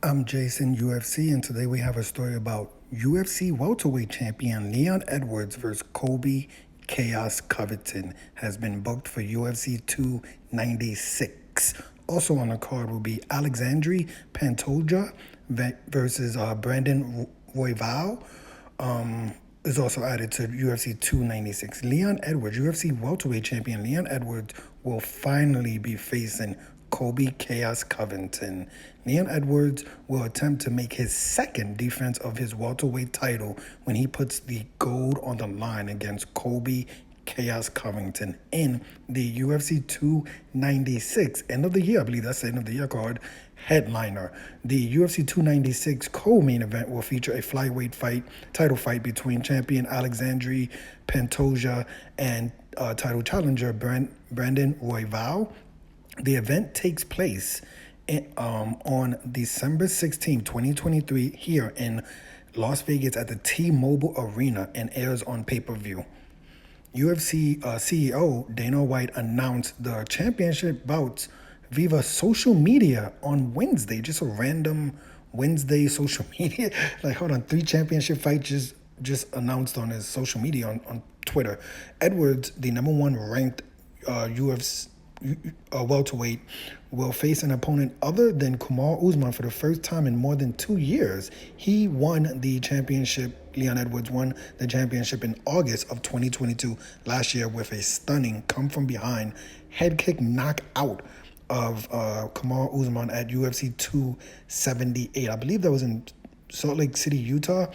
I'm Jason, UFC, and today we have a story about UFC welterweight champion Leon Edwards versus Colby Chaos Covington has been booked for UFC 296. Also on the card will be Alexandre Pantoja versus Brandon Royval. Is also added to UFC 296. Leon Edwards, UFC welterweight champion Leon Edwards, will finally be facing Colby Chaos Covington. Leon Edwards will attempt to make his second defense of his welterweight title when he puts the gold on the line against Colby Chaos Covington in the UFC 296 end of the year. I believe that's the end of the year card headliner. The UFC 296 co-main event will feature a flyweight title fight between champion Alexandre Pantoja and title challenger Brandon Royval. The event takes place on December 16, 2023, here in Las Vegas at the T-Mobile Arena and airs on pay-per-view. UFC CEO Dana White announced the championship bouts via social media on Wednesday. Just a random Wednesday social media. Like, hold on, 3 championship fights just announced on his social media on Twitter. Edwards, the number 1 ranked UFC welterweight, will face an opponent other than Kamaru Usman for the first time in more than 2 years. He won the championship. Leon Edwards won the championship in August of 2022 last year with a stunning come-from-behind head kick knockout of Kamaru Usman at UFC 278. I believe that was in Salt Lake City, Utah.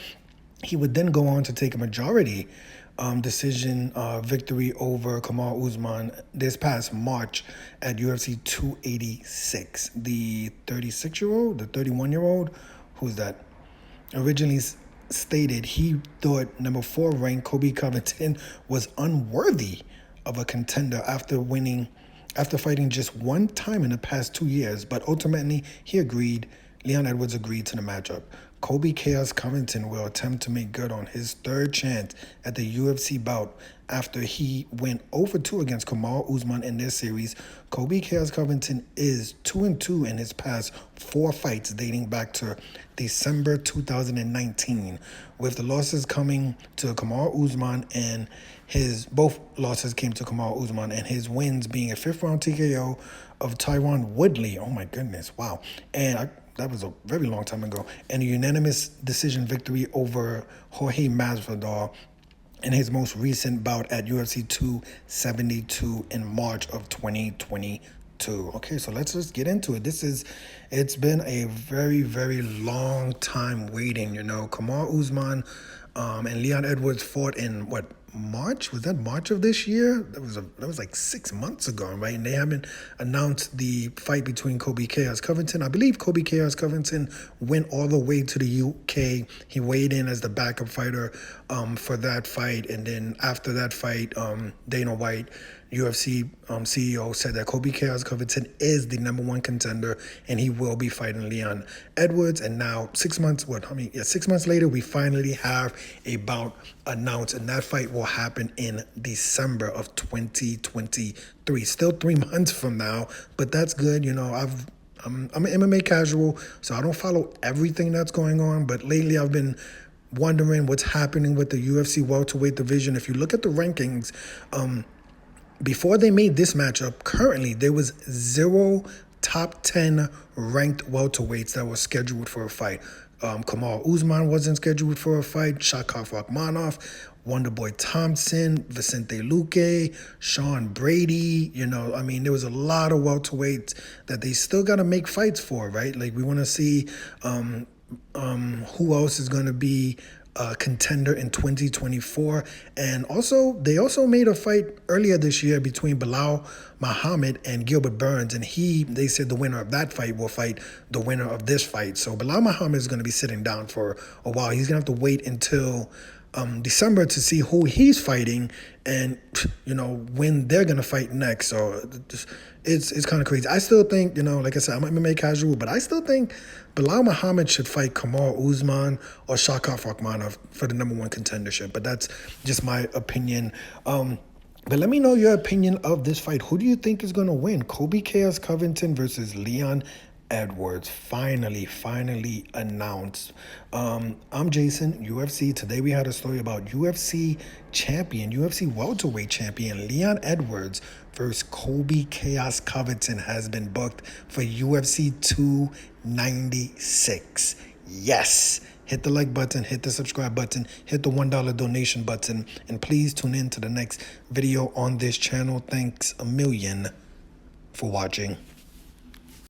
He would then go on to take a majority decision victory over Kamaru Usman this past March at UFC 286. The 36-year-old, the 31-year-old, who's that? Originally stated he thought number 4 ranked Colby Covington was unworthy of a contender after fighting just one time in the past 2 years, but ultimately Leon Edwards agreed to the matchup. Colby Chaos Covington will attempt to make good on his 3rd chance at the UFC bout after he went 0-2 against Kamaru Usman in this series. Colby Chaos Covington is 2-2 in his past 4 fights dating back to December 2019, with the losses coming to Kamaru Usman and both losses came to Kamaru Usman and his wins being a 5th round TKO of Tyron Woodley. Oh my goodness, wow. That was a very long time ago. And a unanimous decision victory over Jorge Masvidal in his most recent bout at UFC 272 in March of 2022. Okay, so let's just get into it. It's been a very, very long time waiting. Kamaru Usman and Leon Edwards fought in March? Was that March of this year? That was like 6 months ago, right? And they haven't announced the fight between Colby Chaos Covington. I believe Colby Chaos Covington went all the way to the UK. He weighed in as the backup fighter for that fight, and then after that fight, Dana White, UFC CEO, said that Colby Chaos Covington is the number 1 contender and he will be fighting Leon Edwards. And now 6 months later, we finally have a bout announced, and that fight will happen in December of 2023. Still 3 months from now, but that's good. I'm an MMA casual, so I don't follow everything that's going on, but lately I've been wondering what's happening with the UFC welterweight division. If you look at the rankings, before they made this matchup, currently there was 0 top 10 ranked welterweights that were scheduled for a fight. Kamaru Usman wasn't scheduled for a fight. Shakov Rakhmonov, Wonderboy Thompson, Vicente Luque, Sean Brady. There was a lot of welterweights that they still got to make fights for, right? Like, we want to see who else is going to be contender in 2024. And they also made a fight earlier this year between Belal Muhammad and Gilbert Burns, and they said the winner of that fight will fight the winner of this fight. So Belal Muhammad is going to be sitting down for a while. He's going to have to wait until December to see who he's fighting and when they're going to fight next. So it's kind of crazy. I still think, like I said, I'm an MMA casual, but I still think Belal Muhammad should fight Kamaru Usman or Shakov Rakhmonov for the number 1 contendership. But that's just my opinion. But let me know your opinion of this fight. Who do you think is going to win? Colby Chaos Covington versus Leon Edwards finally announced. I'm Jason, UFC. Today we had a story about UFC welterweight champion Leon Edwards versus Colby Chaos Covington has been booked for UFC 296. Yes. Hit the like button, hit the subscribe button, hit the $1 donation button, and please tune in to the next video on this channel. Thanks a million for watching.